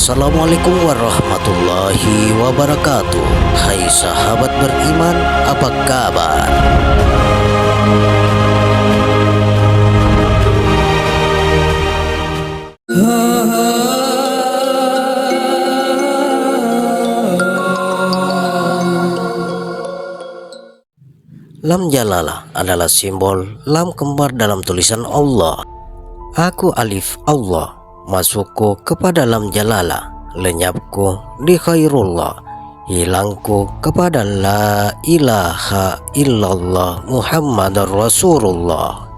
Assalamualaikum warahmatullahi wabarakatuh. Hai sahabat beriman, apa kabar? Lam Jalalah adalah simbol lam kembar dalam tulisan Allah. Aku alif Allah, masukku kepada lam Jalalah, lenyapku di khairullah, hilangku kepada la ilaha illallah Muhammadar Rasulullah.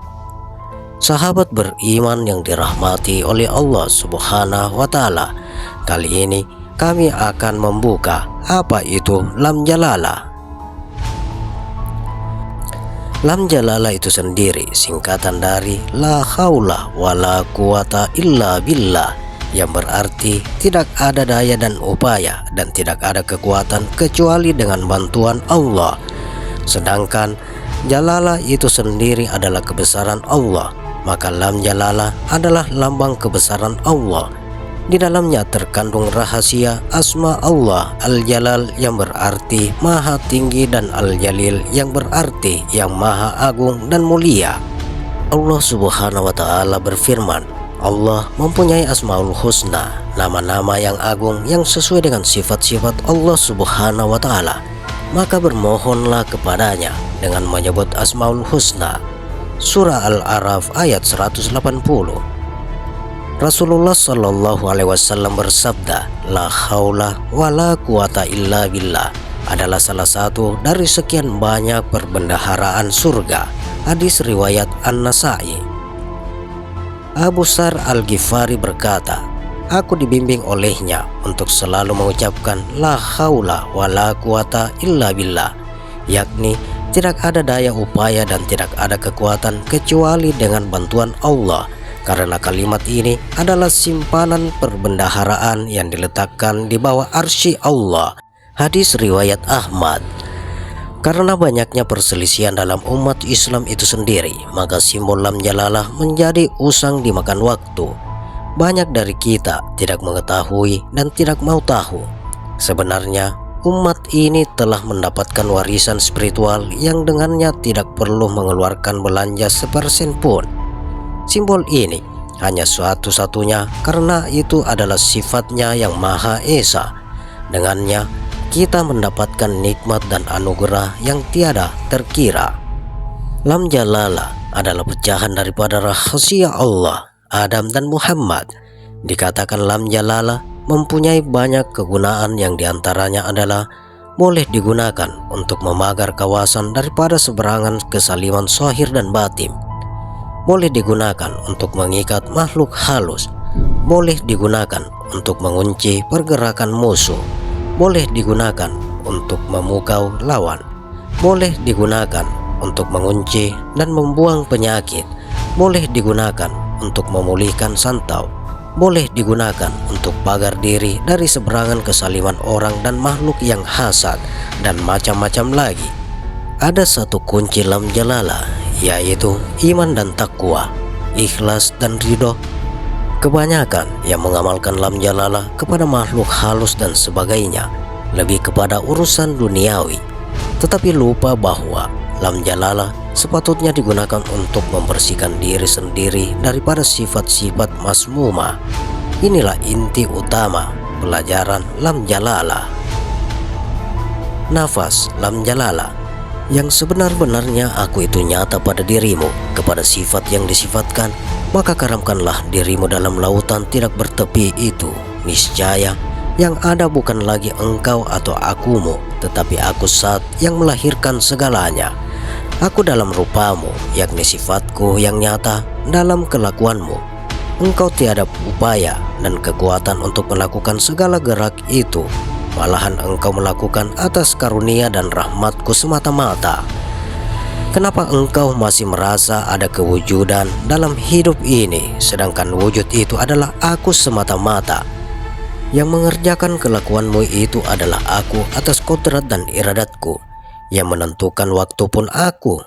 Sahabat beriman yang dirahmati oleh Allah Subhanahu wa Ta'ala, kali ini kami akan membuka apa itu lam Jalalah. Lam Jalalah itu sendiri singkatan dari la haula wala quwata illa billah, yang berarti tidak ada daya dan upaya dan tidak ada kekuatan kecuali dengan bantuan Allah. Sedangkan Jalalah itu sendiri adalah kebesaran Allah, maka lam Jalalah adalah lambang kebesaran Allah. Di dalamnya terkandung rahasia asma Allah Al-Jalal yang berarti maha tinggi dan Al-Jalil yang berarti yang maha agung dan mulia. Allah Subhanahu wa Ta'ala berfirman, Allah mempunyai asmaul husna, nama-nama yang agung yang sesuai dengan sifat-sifat Allah Subhanahu wa Ta'ala. Maka bermohonlah kepadanya dengan menyebut asmaul husna. Surah Al-A'raf ayat 180. Rasulullah Shallallahu Alaihi Wasallam bersabda, la haula wala quwata illa billah adalah salah satu dari sekian banyak perbendaharaan surga. Hadis riwayat An-Nasa'i. Abu Sar Al-Ghifari berkata, aku dibimbing olehnya untuk selalu mengucapkan la haula wala quwata illa billah, yakni tidak ada daya upaya dan tidak ada kekuatan kecuali dengan bantuan Allah. Karena kalimat ini adalah simpanan perbendaharaan yang diletakkan di bawah arsy Allah. Hadis riwayat Ahmad. Karena banyaknya perselisihan dalam umat Islam itu sendiri, maka simbol lam Jalalah menjadi usang dimakan waktu. Banyak dari kita tidak mengetahui dan tidak mau tahu. Sebenarnya umat ini telah mendapatkan warisan spiritual yang dengannya tidak perlu mengeluarkan belanja sepersen pun. Simbol ini hanya satu-satunya karena itu adalah sifatnya yang Maha Esa. Dengannya kita mendapatkan nikmat dan anugerah yang tiada terkira. Lam Jalalah adalah pecahan daripada rahasia Allah, Adam dan Muhammad. Dikatakan lam Jalalah mempunyai banyak kegunaan, yang diantaranya adalah boleh digunakan untuk memagar kawasan daripada seberangan kesaliman zahir dan batin, boleh digunakan untuk mengikat makhluk halus, boleh digunakan untuk mengunci pergerakan musuh, boleh digunakan untuk memukau lawan, boleh digunakan untuk mengunci dan membuang penyakit, boleh digunakan untuk memulihkan santau, boleh digunakan untuk pagar diri dari seberangan kesaliman orang dan makhluk yang hasad, dan macam-macam lagi. Ada satu kunci lam Jalalah, yaitu iman dan takwa, ikhlas dan ridho. Kebanyakan yang mengamalkan lam Jalalah kepada makhluk halus dan sebagainya, lebih kepada urusan duniawi, tetapi lupa bahwa lam Jalalah sepatutnya digunakan untuk membersihkan diri sendiri daripada sifat-sifat masmumah. Inilah inti utama pelajaran lam Jalalah. Nafas lam Jalalah, yang sebenar-benarnya aku itu nyata pada dirimu, kepada sifat yang disifatkan, maka karamkanlah dirimu dalam lautan tidak bertepi itu. Niscaya yang ada bukan lagi engkau atau akumu, tetapi aku Zat yang melahirkan segalanya. Aku dalam rupamu, yakni sifatku yang nyata dalam kelakuanmu. Engkau tiada upaya dan kekuatan untuk melakukan segala gerak itu, malahan engkau melakukan atas karunia dan rahmatku semata-mata. Kenapa engkau masih merasa ada kewujudan dalam hidup ini, sedangkan wujud itu adalah aku semata-mata? Yang mengerjakan kelakuanmu itu adalah aku atas kodrat dan iradatku. Yang menentukan waktu pun aku.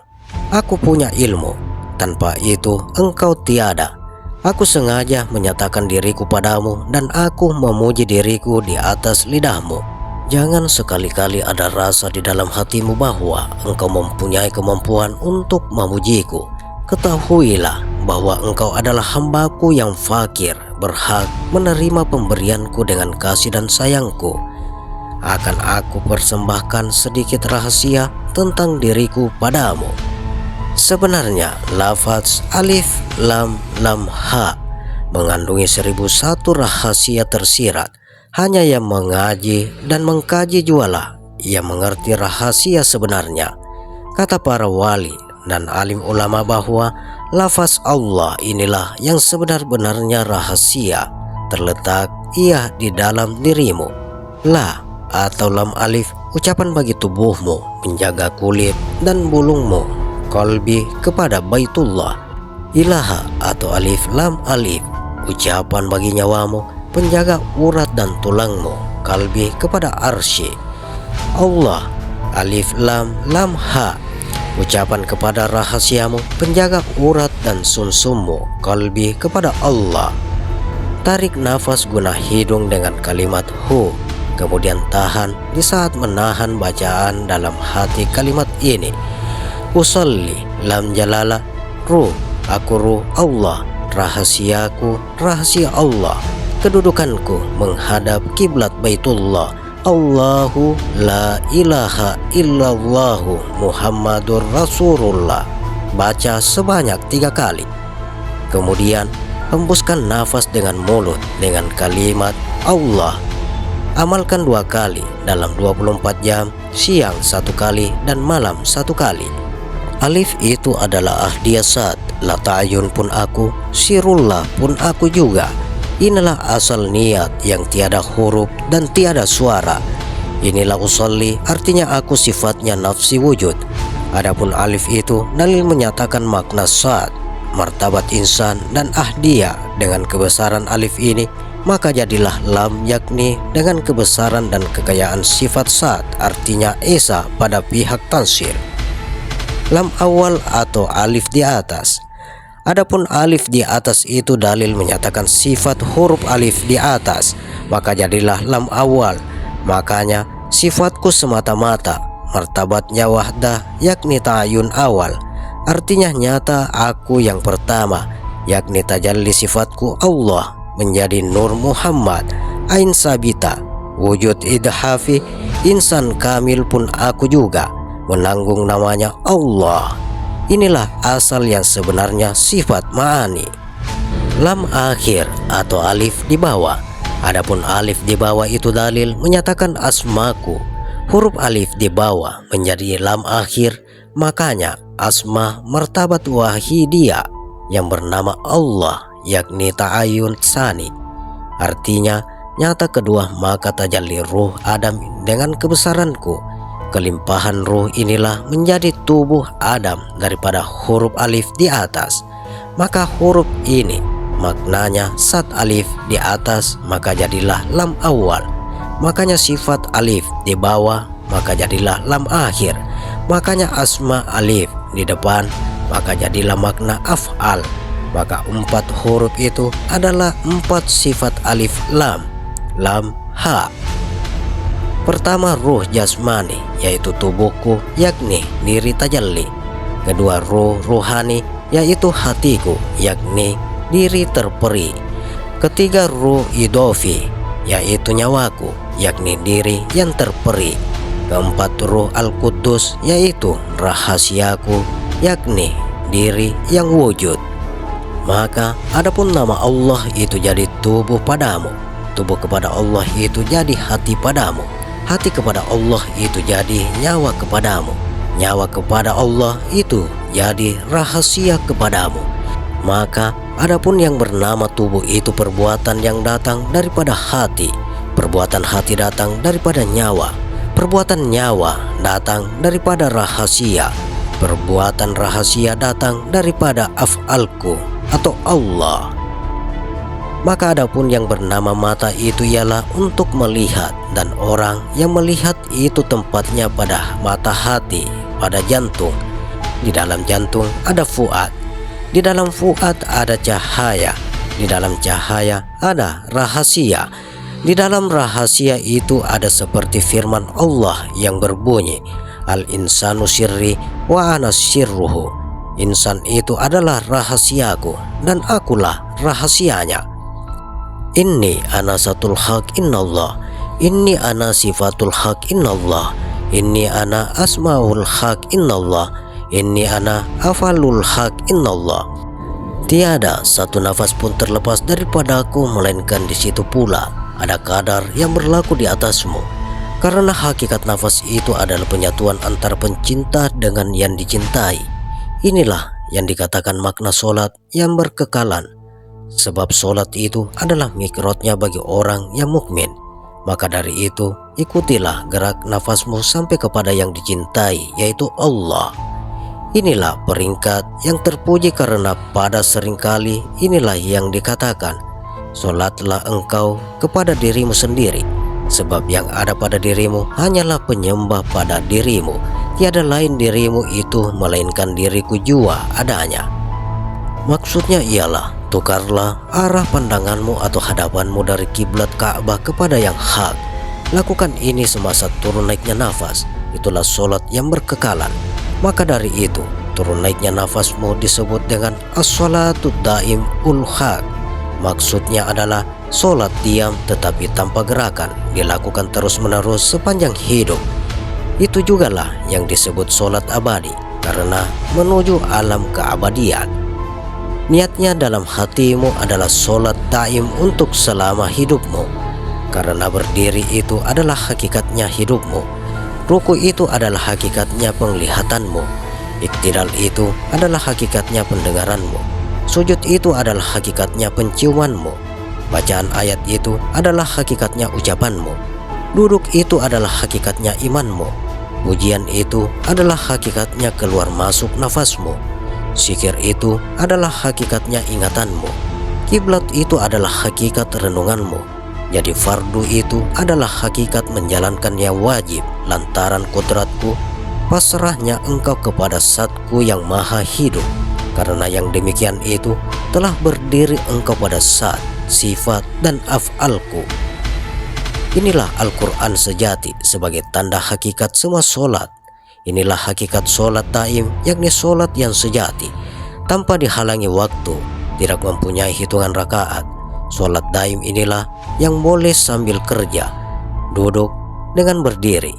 Aku punya ilmu, tanpa itu engkau tiada. Aku sengaja menyatakan diriku padamu dan aku memuji diriku di atas lidahmu. Jangan sekali-kali ada rasa di dalam hatimu bahwa engkau mempunyai kemampuan untuk memujiku. Ketahuilah bahwa engkau adalah hambaku yang fakir, berhak menerima pemberianku dengan kasih dan sayangku. Akan aku persembahkan sedikit rahasia tentang diriku padamu. Sebenarnya lafaz alif lam lam ha mengandungi 1001 rahasia tersirat. Hanya yang mengaji dan mengkaji jualah yang mengerti rahasia sebenarnya. Kata para wali dan alim ulama bahwa lafaz Allah inilah yang sebenar-benarnya rahasia terletak ia di dalam dirimu. La atau lam alif ucapan bagi tubuhmu menjaga kulit dan bulungmu, qalbi kepada Baitullah. Ilaha atau alif lam alif ucapan bagi nyawamu penjaga urat dan tulangmu, qalbi kepada arsy. Allah alif lam lam ha ucapan kepada rahasiamu penjaga urat dan sumsummu, qalbi kepada Allah. Tarik nafas guna hidung dengan kalimat hu, kemudian tahan di saat menahan bacaan dalam hati kalimat ini. Usolli lam jalala ruh, aku ruh Allah, rahasiaku rahasia Allah, kedudukanku menghadap kiblat Baitullah. Allahu la ilaha illallahu Muhammadur Rasulullah. Baca sebanyak 3 kali. Kemudian hembuskan nafas dengan mulut dengan kalimat Allah. Amalkan 2 kali dalam 24 jam, siang 1 kali dan malam 1 kali. Alif itu adalah ahdiyasat, la ta'ayun pun aku, sirullah pun aku juga. Inilah asal niat yang tiada huruf dan tiada suara. Inilah usolli, artinya aku sifatnya nafsi wujud. Adapun alif itu dalil menyatakan makna saat, martabat insan dan ahdiyah. Dengan kebesaran alif ini maka jadilah lam, yakni dengan kebesaran dan kekayaan sifat saat, artinya esa pada pihak tansir. Lam awal atau alif di atas. Adapun alif di atas itu dalil menyatakan sifat huruf alif di atas, maka jadilah lam awal. Makanya sifatku semata-mata, martabatnya wahdah, yakni ta'ayun awal, artinya nyata aku yang pertama, yakni tajalli sifatku Allah menjadi Nur Muhammad, ain sabita, wujud idhafi, insan kamil pun aku juga, menanggung namanya Allah. Inilah asal yang sebenarnya sifat ma'ani. Lam akhir atau alif di bawah. Adapun alif di bawah itu dalil menyatakan asmaku. Huruf alif di bawah menjadi lam akhir, makanya asma martabat wahidiyah yang bernama Allah, yakni ta'ayun tsani. Artinya nyata kedua, maka tajalli ruh Adam dengan kebesaranku. Kelimpahan ruh inilah menjadi tubuh Adam daripada huruf alif di atas. Maka huruf ini maknanya sat alif di atas, maka jadilah lam awal. Makanya sifat alif di bawah, maka jadilah lam akhir. Makanya asma alif di depan, maka jadilah makna af'al. Maka 4 huruf itu adalah 4 sifat alif lam, lam ha. Pertama ruh jasmani, yaitu tubuhku, yakni diri tajalli. Kedua ruh ruhani, yaitu hatiku, yakni diri terperi. Ketiga ruh idofi, yaitu nyawaku, yakni diri yang terperi. Keempat ruh al-Quddus, yaitu rahasiaku, yakni diri yang wujud. Maka adapun nama Allah itu jadi tubuh padamu, tubuh kepada Allah itu jadi hati padamu, hati kepada Allah itu jadi nyawa kepadamu, nyawa kepada Allah itu jadi rahasia kepadamu. Maka adapun yang bernama tubuh itu perbuatan yang datang daripada hati, perbuatan hati datang daripada nyawa, perbuatan nyawa datang daripada rahasia, perbuatan rahasia datang daripada af'alku atau Allah. Maka adapun yang bernama mata itu ialah untuk melihat, dan orang yang melihat itu tempatnya pada mata hati, pada jantung. Di dalam jantung ada fuad, di dalam fuad ada cahaya, di dalam cahaya ada rahasia. Di dalam rahasia itu ada seperti firman Allah yang berbunyi, Al-insanu sirri wa ana sirruhu. Insan itu adalah rahasiaku dan akulah rahasianya. Inni ana satul haq innallah. Inni ana sifatul haq innallah. Inni ana asmaul haq innallah. Inni ana afalul haq innallah. Tiada satu nafas pun terlepas daripadaku, melainkan di situ pula ada kadar yang berlaku di atasmu. Karena hakikat nafas itu adalah penyatuan antara pencinta dengan yang dicintai. Inilah yang dikatakan makna solat yang berkekalan. Sebab solat itu adalah mikrotnya bagi orang yang mukmin. Maka dari itu, ikutilah gerak nafasmu sampai kepada yang dicintai, yaitu Allah. Inilah peringkat yang terpuji, karena pada seringkali inilah yang dikatakan, solatlah engkau kepada dirimu sendiri, sebab yang ada pada dirimu hanyalah penyembah pada dirimu. Tiada lain dirimu itu melainkan diriku jua adanya. Maksudnya ialah, tukarlah arah pandanganmu atau hadapanmu dari kiblat Ka'bah kepada yang hak. Lakukan ini semasa turun naiknya nafas. Itulah solat yang berkekalan. Maka dari itu, turun naiknya nafasmu disebut dengan as-salatud daim ul haq. Maksudnya adalah solat diam tetapi tanpa gerakan, dilakukan terus-menerus sepanjang hidup. Itu jugalah yang disebut solat abadi, karena menuju alam keabadian. Niatnya dalam hatimu adalah solat daim untuk selama hidupmu, karena berdiri itu adalah hakikatnya hidupmu. Ruku itu adalah hakikatnya penglihatanmu. Iktidal itu adalah hakikatnya pendengaranmu. Sujud itu adalah hakikatnya penciumanmu. Bacaan ayat itu adalah hakikatnya ucapanmu. Duduk itu adalah hakikatnya imanmu. Pujian itu adalah hakikatnya keluar masuk nafasmu. Zikir itu adalah hakikatnya ingatanmu. Kiblat itu adalah hakikat renunganmu. Jadi fardu itu adalah hakikat menjalankannya wajib lantaran kodratku, pasrahnya engkau kepada Zatku yang maha hidup. Karena yang demikian itu telah berdiri engkau pada zat, sifat, dan af'alku. Inilah Al-Quran sejati sebagai tanda hakikat semua solat. Inilah hakikat solat daim, yakni solat yang sejati, tanpa dihalangi waktu, tidak mempunyai hitungan rakaat. Solat daim inilah yang boleh sambil kerja, duduk dengan berdiri,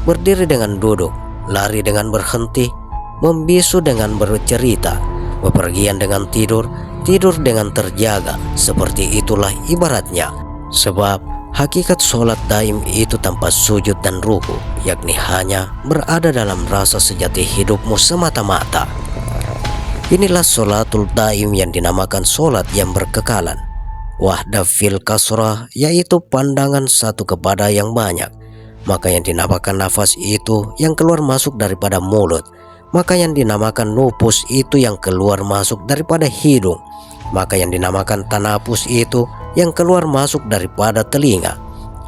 berdiri dengan duduk, lari dengan berhenti, membisu dengan bercerita, bepergian dengan tidur, tidur dengan terjaga. Seperti itulah ibaratnya. Sebab hakikat solat daim itu tanpa sujud dan ruku, yakni hanya berada dalam rasa sejati hidupmu semata-mata. Inilah solatul daim yang dinamakan solat yang berkekalan. Wahda fil kasrah, yaitu pandangan satu kepada yang banyak. Maka yang dinamakan nafas itu yang keluar masuk daripada mulut. Maka yang dinamakan nupus itu yang keluar masuk daripada hidung. Maka yang dinamakan tanapus itu yang keluar masuk daripada telinga.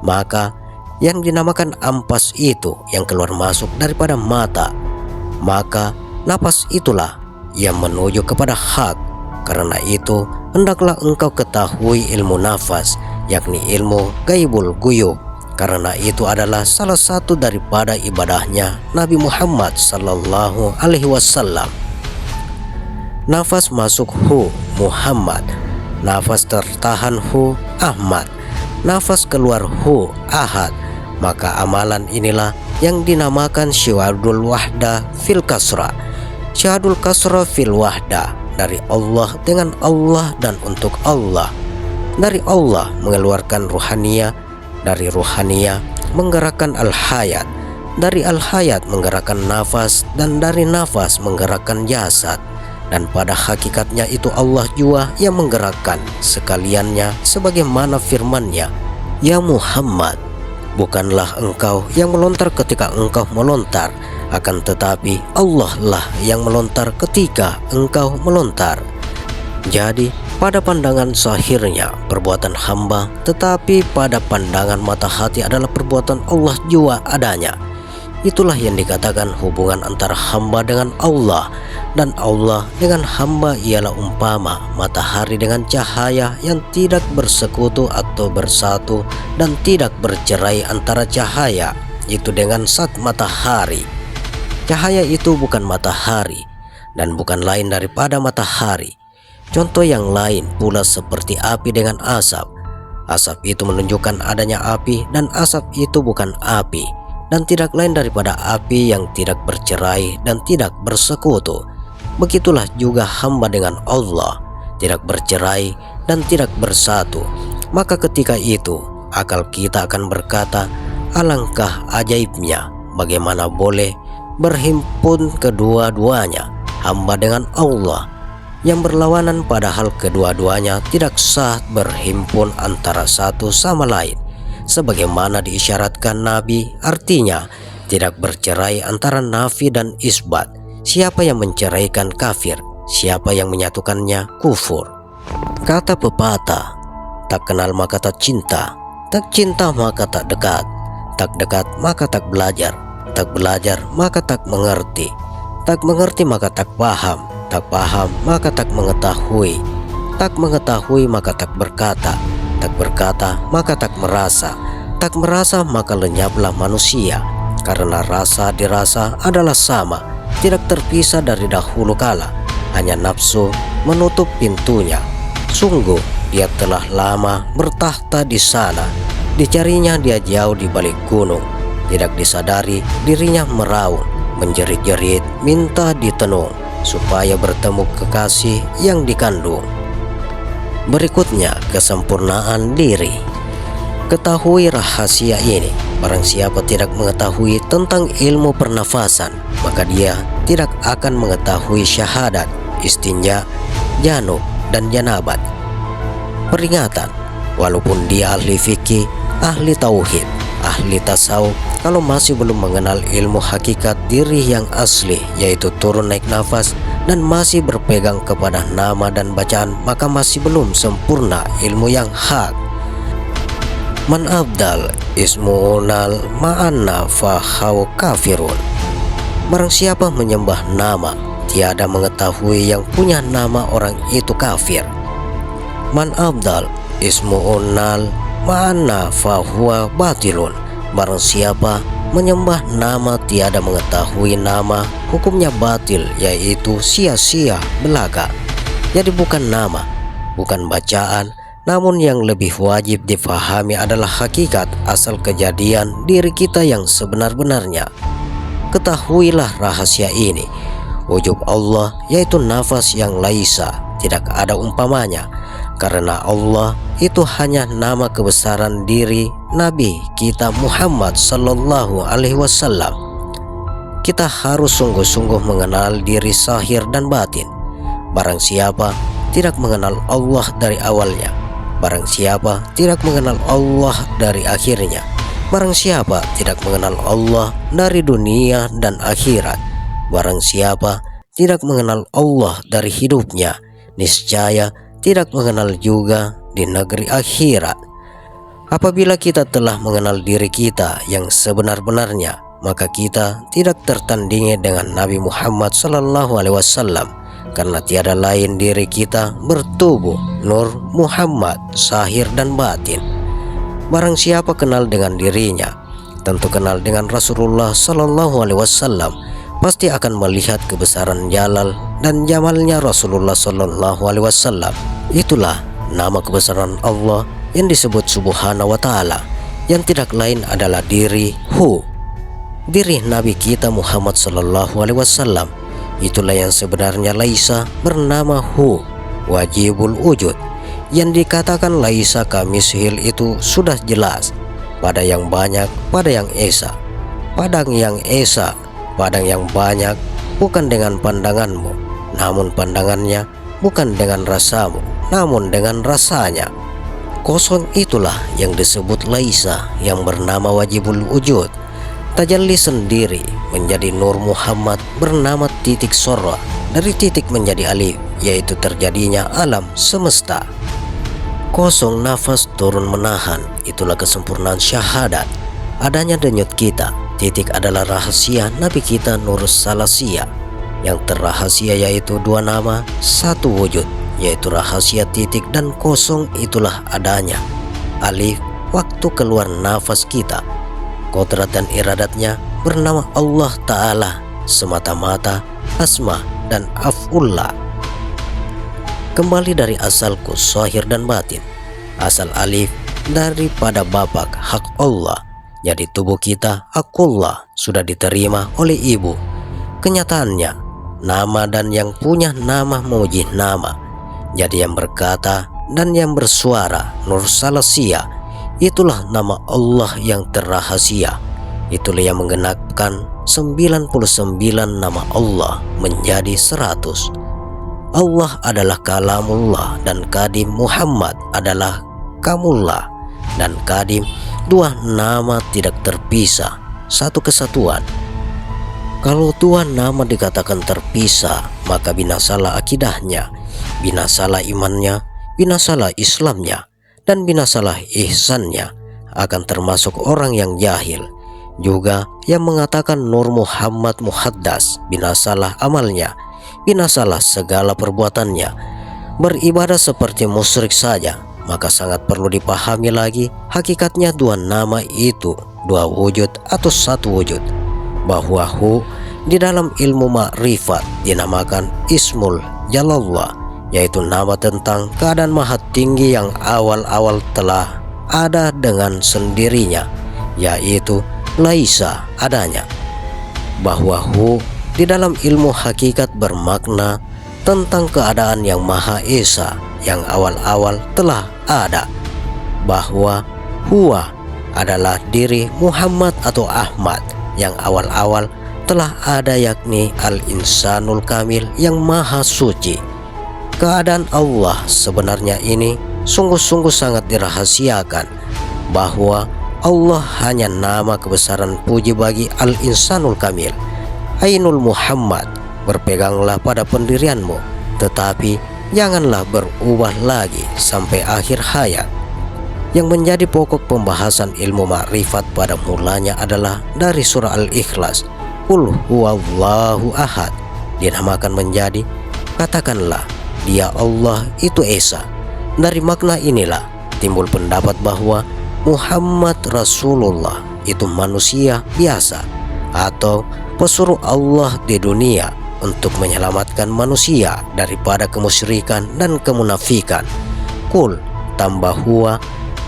Maka yang dinamakan ampas itu yang keluar masuk daripada mata. Maka napas itulah yang menuju kepada hak. Karena itu hendaklah engkau ketahui ilmu nafas, yakni ilmu gaibul guyub. Karena itu adalah salah satu daripada ibadahnya Nabi Muhammad sallallahu alaihi wasallam. Nafas masuk hu Muhammad, nafas tertahan hu Ahmad, nafas keluar hu Ahad. Maka amalan inilah yang dinamakan syahadul wahda fil kasra. Syahadul kasra fil wahda, dari Allah dengan Allah dan untuk Allah. Dari Allah mengeluarkan ruhaniyah, dari ruhaniyah menggerakkan al-hayat, dari al-hayat menggerakkan nafas, dan dari nafas menggerakkan jasad. Dan pada hakikatnya itu Allah jua yang menggerakkan sekaliannya, sebagaimana firman-Nya, Ya Muhammad, bukanlah engkau yang melontar ketika engkau melontar, akan tetapi Allah lah yang melontar ketika engkau melontar. Jadi pada pandangan zahirnya perbuatan hamba, tetapi pada pandangan mata hati adalah perbuatan Allah jua adanya. Itulah yang dikatakan hubungan antara hamba dengan Allah, dan Allah dengan hamba ialah umpama matahari dengan cahaya yang tidak bersekutu atau bersatu dan tidak bercerai antara cahaya itu dengan zat matahari. Cahaya itu bukan matahari dan bukan lain daripada matahari. Contoh yang lain pula seperti api dengan asap. Asap itu menunjukkan adanya api, dan asap itu bukan api dan tidak lain daripada api yang tidak bercerai dan tidak bersekutu. Begitulah juga hamba dengan Allah, tidak bercerai dan tidak bersatu. Maka ketika itu akal kita akan berkata, alangkah ajaibnya bagaimana boleh berhimpun kedua-duanya, hamba dengan Allah, yang berlawanan padahal kedua-duanya tidak sah berhimpun antara satu sama lain. Sebagaimana diisyaratkan Nabi, artinya tidak bercerai antara nafi dan isbat. Siapa yang menceraikan kafir, siapa yang menyatukannya kufur. Kata pepatah, tak kenal maka tak cinta, tak cinta maka tak dekat maka tak belajar maka tak mengerti maka tak paham maka tak mengetahui maka tak berkata maka tak merasa maka lenyaplah manusia. Karena rasa dirasa adalah sama, tidak terpisah dari dahulu kala, hanya nafsu menutup pintunya. Sungguh dia telah lama bertahta di sana, dicarinya dia jauh di balik gunung, tidak disadari dirinya meraung, menjerit-jerit minta ditenung, supaya bertemu kekasih yang dikandung. Berikutnya, kesempurnaan diri. Ketahui rahasia ini. Barang siapa tidak mengetahui tentang ilmu pernafasan, maka dia tidak akan mengetahui syahadat, istinja, janub, dan janabat. Peringatan, walaupun dia ahli fikih, ahli tauhid, ahli tasawuf, kalau masih belum mengenal ilmu hakikat diri yang asli, yaitu turun naik nafas, dan masih berpegang kepada nama dan bacaan, maka masih belum sempurna ilmu yang hak. Man abdal ismunal ma'anna fahaw kafirun. Barang siapa menyembah nama, tiada mengetahui yang punya nama, orang itu kafir. Man abdal ismunal ma'anna fahuwa batilun. Barang siapa menyembah nama tiada mengetahui nama, hukumnya batil, yaitu sia-sia belaka. Jadi bukan nama, bukan bacaan, namun yang lebih wajib difahami adalah hakikat asal kejadian diri kita yang sebenar-benarnya. Ketahuilah rahasia ini, wujud Allah yaitu nafas yang laisa, tidak ada umpamanya, karena Allah itu hanya nama kebesaran diri Nabi kita Muhammad sallallahu alaihi wasallam. Kita harus sungguh-sungguh mengenal diri zahir dan batin. Barang siapa tidak mengenal Allah dari awalnya, barang siapa tidak mengenal Allah dari akhirnya, barang siapa tidak mengenal Allah dari dunia dan akhirat, barang siapa tidak mengenal Allah dari hidupnya, niscaya tidak mengenal juga di negeri akhirat. Apabila kita telah mengenal diri kita yang sebenar-benarnya, maka kita tidak tertandingi dengan Nabi Muhammad sallallahu alaihi wasallam, karena tiada lain diri kita bertubuh nur Muhammad zahir dan batin. Barang siapa kenal dengan dirinya, tentu kenal dengan Rasulullah sallallahu alaihi wasallam, pasti akan melihat kebesaran jalal dan jamalnya Rasulullah sallallahu alaihi wasallam. Itulah nama kebesaran Allah yang disebut Subhanahu wa ta'ala, yang tidak lain adalah diri diri Nabi kita Muhammad sallallahu alaihi wasallam. Itulah yang sebenarnya laisa bernama wajibul wujud. Yang dikatakan laisa kamishil itu sudah jelas, pada yang banyak, pada yang esa, padang yang esa, padang yang banyak, bukan dengan pandanganmu, namun pandangannya, bukan dengan rasamu, namun dengan rasanya. Kosong itulah yang disebut laisa, yang bernama wajibul wujud. Tajalli sendiri menjadi Nur Muhammad bernama titik sorra, dari titik menjadi alif, yaitu terjadinya alam semesta. Kosong nafas turun menahan, itulah kesempurnaan syahadat. Adanya denyut kita, Titik adalah rahasia Nabi kita Nur Salasia. Yang terrahasia yaitu dua nama, satu wujud, yaitu rahasia titik, dan kosong itulah adanya. Alif, waktu keluar nafas kita. Kodrat dan iradatnya bernama Allah Ta'ala, semata-mata asma dan af'ullah. Kembali dari asalku zahir dan batin. Asal alif daripada bapak hak Allah. Jadi tubuh kita akullah sudah diterima oleh ibu. Kenyataannya nama dan yang punya nama memuji nama. Jadi yang berkata dan yang bersuara Nur Salasia, itulah nama Allah yang terrahasia. Itulah yang menggenapkan 99 nama Allah menjadi 100. Allah adalah kalamullah dan kadim Muhammad adalah kamullah dan kadim. Dua nama tidak terpisah, satu kesatuan. Kalau dua nama dikatakan terpisah, maka binasalah akidahnya, binasalah imannya, binasalah Islamnya, dan binasalah ihsannya. Akan termasuk orang yang jahil juga yang mengatakan Nur Muhammad Muhaddas, binasalah amalnya, binasalah segala perbuatannya. Beribadah seperti musyrik saja. Maka sangat perlu dipahami lagi hakikatnya dua nama itu, dua wujud atau satu wujud. Bahwa hu di dalam ilmu ma'rifat dinamakan Ismul Jalallah, yaitu nama tentang keadaan maha tinggi yang awal-awal telah ada dengan sendirinya, yaitu laisa adanya. Bahwa hu di dalam ilmu hakikat bermakna tentang keadaan yang maha esa yang awal-awal telah ada. Bahwa huwa adalah diri Muhammad atau Ahmad yang awal-awal telah ada, yakni al-insanul kamil yang maha suci. Keadaan Allah sebenarnya ini sungguh-sungguh sangat dirahasiakan. Bahwa Allah hanya nama kebesaran puji bagi al-insanul kamil, Ainul Muhammad. Berpeganglah pada pendirianmu, tetapi janganlah berubah lagi sampai akhir hayat. Yang menjadi pokok pembahasan ilmu ma'rifat pada mulanya adalah dari surah Al-Ikhlas, Qul huwallahu ahad, dinamakan menjadi katakanlah dia Allah itu esa. Dari makna inilah timbul pendapat bahwa Muhammad Rasulullah itu manusia biasa atau pesuruh Allah di dunia untuk menyelamatkan manusia daripada kemusyrikan dan kemunafikan. Kul tambah huwa,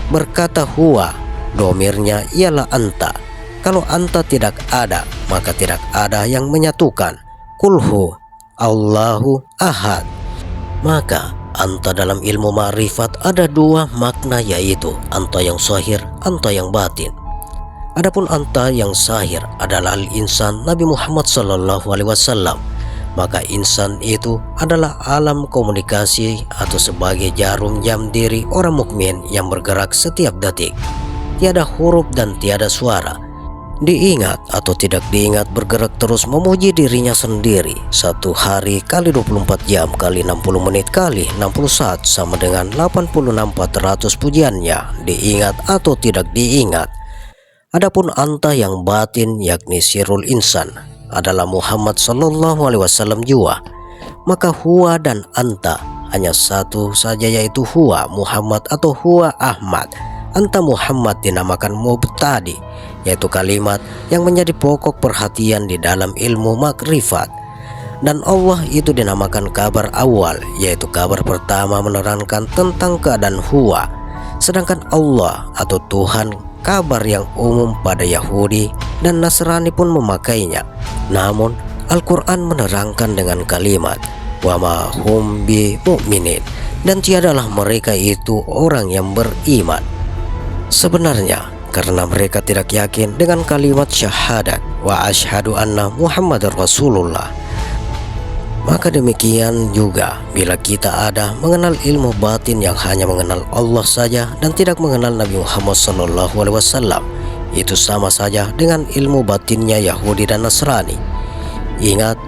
berkata huwa, domirnya ialah anta. Kalau anta tidak ada, maka tidak ada yang menyatukan. Kulhu Allahu ahad. Maka anta dalam ilmu ma'rifat ada dua makna, yaitu anta yang zahir, anta yang batin. Adapun anta yang zahir adalah al-insan Nabi Muhammad SAW. Maka insan itu adalah alam komunikasi atau sebagai jarum jam diri orang mukmin yang bergerak setiap detik. Tiada huruf dan tiada suara. Diingat atau tidak diingat bergerak terus memuji dirinya sendiri. Satu hari kali 24 jam kali 60 menit kali 60 saat sama dengan 86.400 pujiannya, diingat atau tidak diingat. Adapun anta yang batin, yakni sirul insan, adalah Muhammad SAW jua. Maka huwa dan anta hanya satu saja, yaitu huwa Muhammad atau huwa Ahmad. Anta Muhammad dinamakan mubtadi, yaitu kalimat yang menjadi pokok perhatian di dalam ilmu makrifat. Dan Allah itu dinamakan kabar awal, yaitu kabar pertama menerangkan tentang keadaan huwa. Sedangkan Allah atau Tuhan kabar yang umum pada Yahudi dan Nasrani pun memakainya. Namun Al-Quran menerangkan dengan kalimat wa ma hum bi mu'minin, dan tiadalah mereka itu orang yang beriman. Sebenarnya karena mereka tidak yakin dengan kalimat syahadat wa asyhadu anna Muhammadar Rasulullah. Maka demikian juga bila kita ada mengenal ilmu batin yang hanya mengenal Allah saja dan tidak mengenal Nabi Muhammad SAW, itu sama saja dengan ilmu batinnya Yahudi dan Nasrani. Ingat,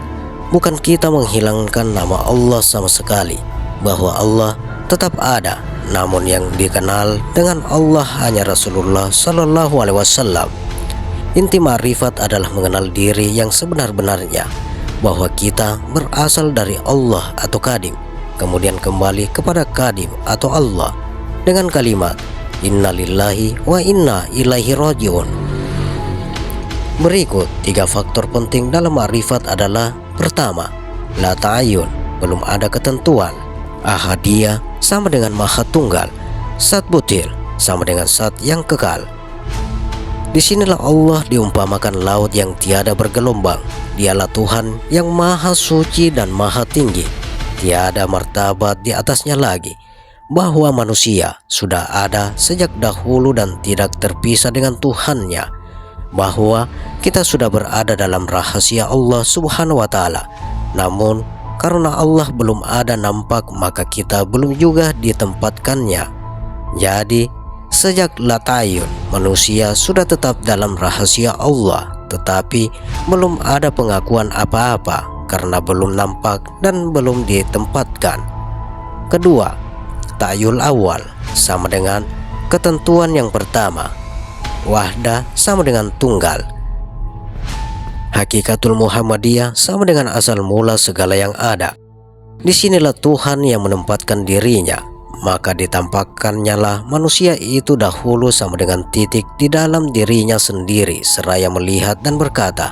bukan kita menghilangkan nama Allah sama sekali, bahwa Allah tetap ada, namun yang dikenal dengan Allah hanya Rasulullah SAW. Inti ma'rifat adalah mengenal diri yang sebenar-benarnya, bahwa kita berasal dari Allah atau Qadim, kemudian kembali kepada Qadim atau Allah dengan kalimat innalillahi wa inna ilaihi rajiun. Berikut 3 faktor penting dalam ma'rifat adalah: pertama, la ta'ayun, belum ada ketentuan. Ahadiyah sama dengan maha tunggal. Zat butir sama dengan zat yang kekal. Disinilah Allah diumpamakan laut yang tiada bergelombang. Dialah Tuhan yang maha suci dan maha tinggi, tiada martabat di atasnya lagi. Bahwa manusia sudah ada sejak dahulu dan tidak terpisah dengan Tuhannya. Bahwa kita sudah berada dalam rahasia Allah Subhanahu wa Ta'ala. Namun karena Allah belum ada nampak, maka kita belum juga ditempatkannya. Jadi sejak latayun, manusia sudah tetap dalam rahasia Allah, tetapi belum ada pengakuan apa-apa karena belum nampak dan belum ditempatkan. Kedua, ta'yul awal sama dengan ketentuan yang pertama. Wahdah sama dengan tunggal. Hakikatul Muhammadiyah sama dengan asal mula segala yang ada. Disinilah Tuhan yang menempatkan dirinya, maka ditampakkannya lah manusia itu dahulu sama dengan titik di dalam dirinya sendiri, seraya melihat dan berkata,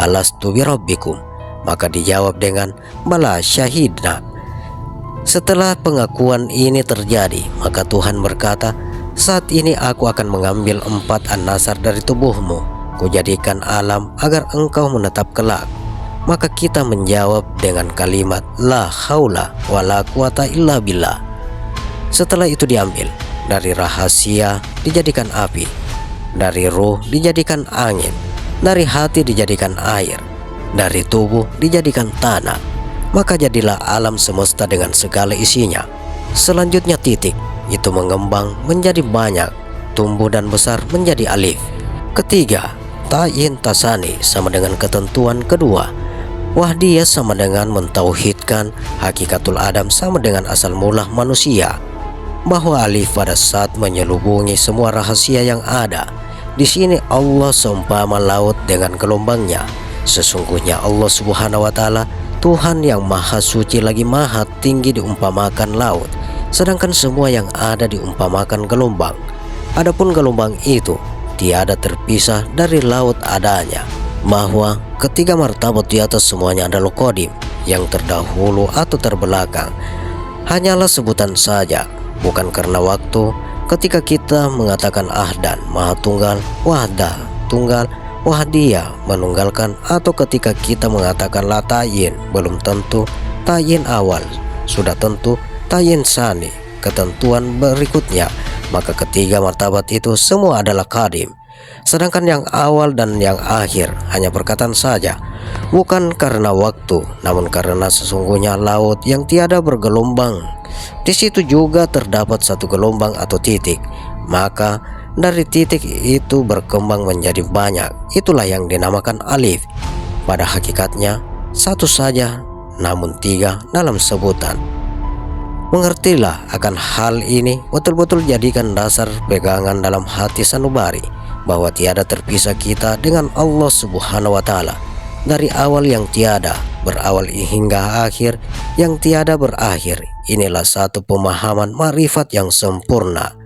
alastu birabbikum, maka dijawab dengan bala syahidna. Setelah pengakuan ini terjadi, maka Tuhan berkata, saat ini aku akan mengambil 4 an-nasar dari tubuhmu, kujadikan alam agar engkau menetap kelak. Maka kita menjawab dengan kalimat la haula wala quwata illa billah. Setelah itu diambil dari rahasia dijadikan api, dari ruh dijadikan angin, dari hati dijadikan air, dari tubuh dijadikan tanah. Maka jadilah alam semesta dengan segala isinya. Selanjutnya titik itu mengembang menjadi banyak, tumbuh dan besar menjadi alif. Ketiga, ta'yin tasani sama dengan ketentuan kedua. Wahdiyah sama dengan mentauhidkan. Hakikatul Adam sama dengan asal mula manusia, bahwa alif pada saat menyelubungi semua rahasia yang ada. Di sini Allah seumpama laut dengan gelombangnya. Sesungguhnya Allah Subhanahu wa Ta'ala Tuhan yang maha suci lagi maha tinggi diumpamakan laut, sedangkan semua yang ada diumpamakan gelombang. Adapun gelombang itu tiada terpisah dari laut adanya, bahwa ketiga martabat di atas semuanya adalah qadim, yang terdahulu atau terbelakang. Hanyalah sebutan saja, bukan karena waktu. Ketika kita mengatakan ahdan, maha tunggal, wahdah, tunggal, wahdiyah, menunggalkan, atau ketika kita mengatakan la ta'yin, belum tentu ta'yin awal, sudah tentu ta'yin sani, ketentuan berikutnya. Maka ketiga martabat itu semua adalah qadim, sedangkan yang awal dan yang akhir hanya perkataan saja, bukan karena waktu, namun karena sesungguhnya laut yang tiada bergelombang. Di situ juga terdapat satu gelombang atau titik, maka dari titik itu berkembang menjadi banyak. Itulah yang dinamakan alif. Pada hakikatnya satu saja, namun 3 dalam sebutan. Mengertilah akan hal ini, betul-betul jadikan dasar pegangan dalam hati sanubari, bahwa tiada terpisah kita dengan Allah Subhanahu wa Ta'ala. Dari awal yang tiada berawal hingga akhir yang tiada berakhir. Inilah satu pemahaman ma'rifat yang sempurna.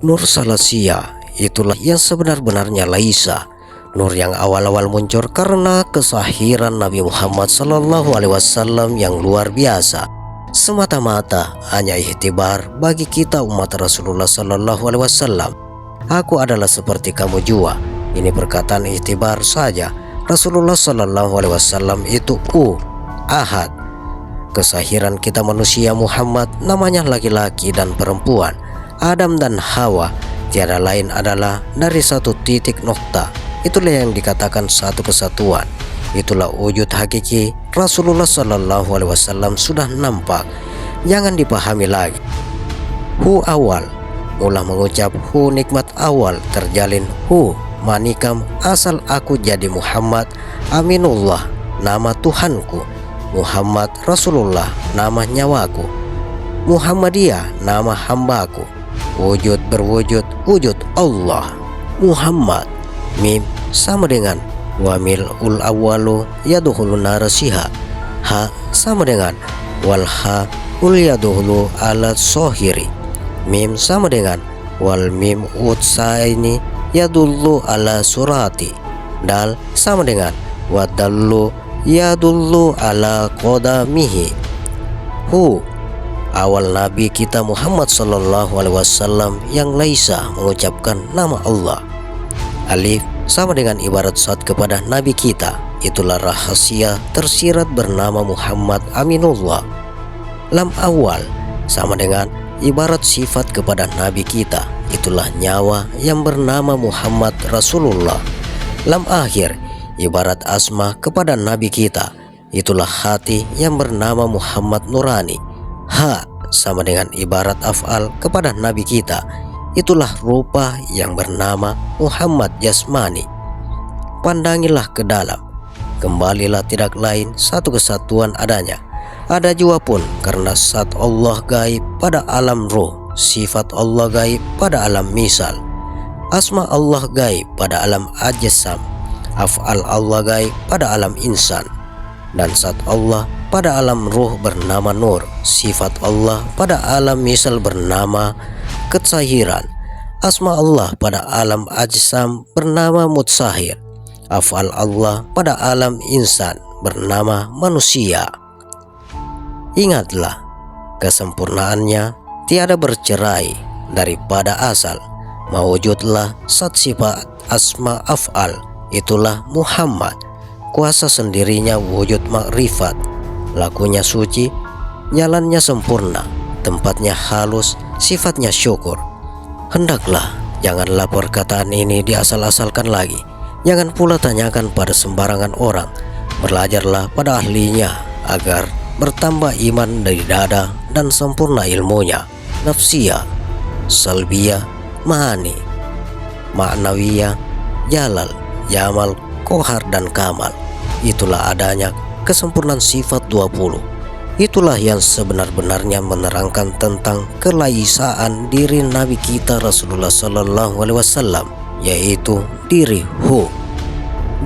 Nur Salasiyah itulah yang sebenar-benarnya Laisa, nur yang awal-awal muncul karena kesahiran Nabi Muhammad SAW yang luar biasa. Semata-mata hanya ihtibar bagi kita umat Rasulullah SAW. Aku adalah seperti kamu jua. Ini perkataan ihtibar saja. Rasulullah SAW itu ahad. Kesahiran kita manusia Muhammad namanya laki-laki dan perempuan, Adam dan Hawa, tiada lain adalah dari satu titik nokta. Itulah yang dikatakan satu kesatuan. Itulah wujud hakiki. Rasulullah SAW sudah nampak, jangan dipahami lagi. Hu awal, mula mengucap hu nikmat awal terjalin. Hu manikam asal aku jadi Muhammad Aminullah, nama Tuhanku. Muhammad Rasulullah, nama nyawaku. Muhammadiyah, nama hambaku. Wujud berwujud, wujud Allah. Muhammad, mim sama dengan wa mil'ul awwalu yadkhulun nar siha. Ha sama dengan wal ha ul yadkhulu ala sohiri. Mim sama dengan wal mim utsaini yadullu ala surati. Dal sama dengan wadallu yadullu ala qadamihi. Hu awal Nabi kita Muhammad sallallahu alaihi wasallam yang laisa mengucapkan nama Allah. Alif sama dengan ibarat saat kepada Nabi kita, itulah rahasia tersirat bernama Muhammad Aminullah. Lam awal sama dengan ibarat sifat kepada Nabi kita, itulah nyawa yang bernama Muhammad Rasulullah. Lam akhir ibarat asma kepada Nabi kita, itulah hati yang bernama Muhammad Nurani. Ha sama dengan ibarat af'al kepada Nabi kita, itulah rupa yang bernama Muhammad Jasmani. Pandangilah ke dalam, kembalilah tidak lain satu kesatuan adanya. Ada jua pun karena zat Allah gaib pada alam ruh, sifat Allah gaib pada alam misal, asma Allah gaib pada alam ajsam, af'al Allah gaib pada alam insan, dan zat Allah pada alam ruh bernama nur, sifat Allah pada alam misal bernama ketsahiran, asma Allah pada alam ajsam bernama mutsahir, af'al Allah pada alam insan bernama manusia. Ingatlah, kesempurnaannya tiada bercerai daripada asal. Mawujudlah zat sifat asma af'al, itulah Muhammad. Kuasa sendirinya wujud makrifat, lakunya suci, jalannya sempurna, tempatnya halus, sifatnya syukur. Hendaklah janganlah perkataan ini diasal-asalkan lagi. Jangan pula tanyakan pada sembarangan orang. Belajarlah pada ahlinya agar bertambah iman dari dada dan sempurna ilmunya. Nafsiyah, salbiyah, ma'ani, ma'nawiyah, jalal, jamal, kohar dan kamal. Itulah adanya kesempurnaan sifat 20. Itulah yang sebenar-benarnya menerangkan tentang kelaisaan diri Nabi kita Rasulullah sallallahu alaihi wasallam, yaitu diri Hu.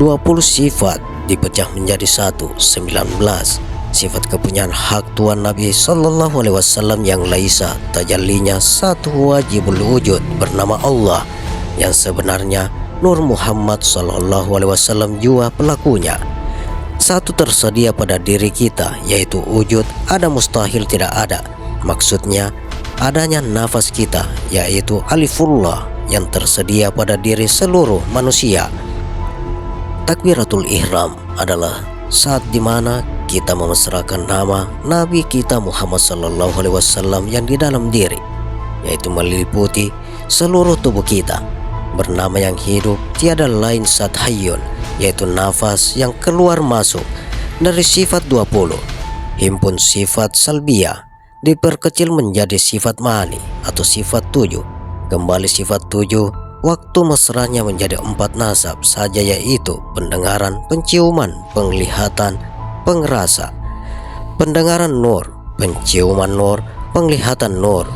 20 sifat dipecah menjadi 19 sifat kepunyaan hak Tuhan Nabi sallallahu alaihi wasallam yang laisa tajallinya satu wajibul wujud bernama Allah, yang sebenarnya Nur Muhammad sallallahu alaihi wasallam jua pelakunya. Satu tersedia pada diri kita, yaitu wujud ada mustahil tidak ada. Maksudnya adanya nafas kita, yaitu alifullah yang tersedia pada diri seluruh manusia. Takbiratul ihram adalah saat dimana kita memesrakan nama Nabi kita Muhammad sallallahu alaihi wasallam yang di dalam diri, yaitu meliputi seluruh tubuh kita. Bernama yang hidup tiada lain zat hayyun, yaitu nafas yang keluar masuk dari sifat 20. Himpun sifat salbiyah diperkecil menjadi sifat ma'ani atau sifat 7. Kembali sifat 7, waktu mesranya menjadi 4 nasab saja, yaitu pendengaran, penciuman, penglihatan, pengerasa. Pendengaran nur, penciuman nur, penglihatan nur,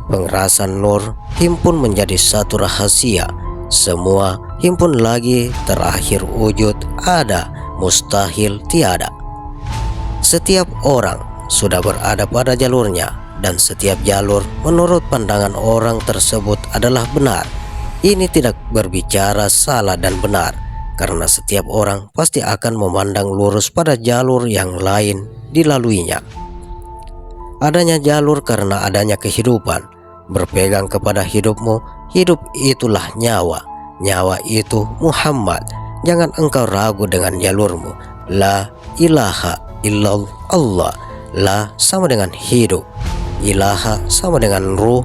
pengerasan nur himpun menjadi satu rahasia. Semua himpun lagi, terakhir wujud ada, mustahil tiada. Setiap orang sudah berada pada jalurnya, dan setiap jalur menurut pandangan orang tersebut adalah benar. Ini tidak berbicara salah dan benar, karena setiap orang pasti akan memandang lurus pada jalur yang lain dilaluinya. Adanya jalur karena adanya kehidupan. Berpegang kepada hidupmu, hidup itulah nyawa. Nyawa itu Muhammad. Jangan engkau ragu dengan jalurmu. La ilaha illallah. La sama dengan hidup, ilaha sama dengan ruh,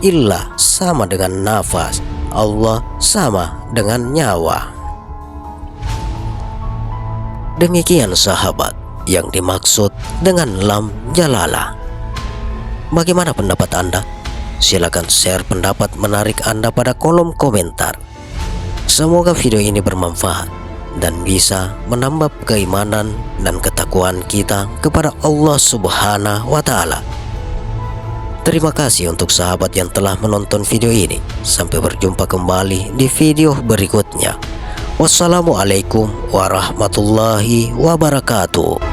illah sama dengan nafas, Allah sama dengan nyawa. Demikian sahabat yang dimaksud dengan lam jalalah. Bagaimana pendapat Anda? Silakan share pendapat menarik Anda pada kolom komentar. Semoga video ini bermanfaat dan bisa menambah keimanan dan ketakwaan kita kepada Allah Subhanahu wa Ta'ala. Terima kasih untuk sahabat yang telah menonton video ini. Sampai berjumpa kembali di video berikutnya. Wassalamualaikum warahmatullahi wabarakatuh.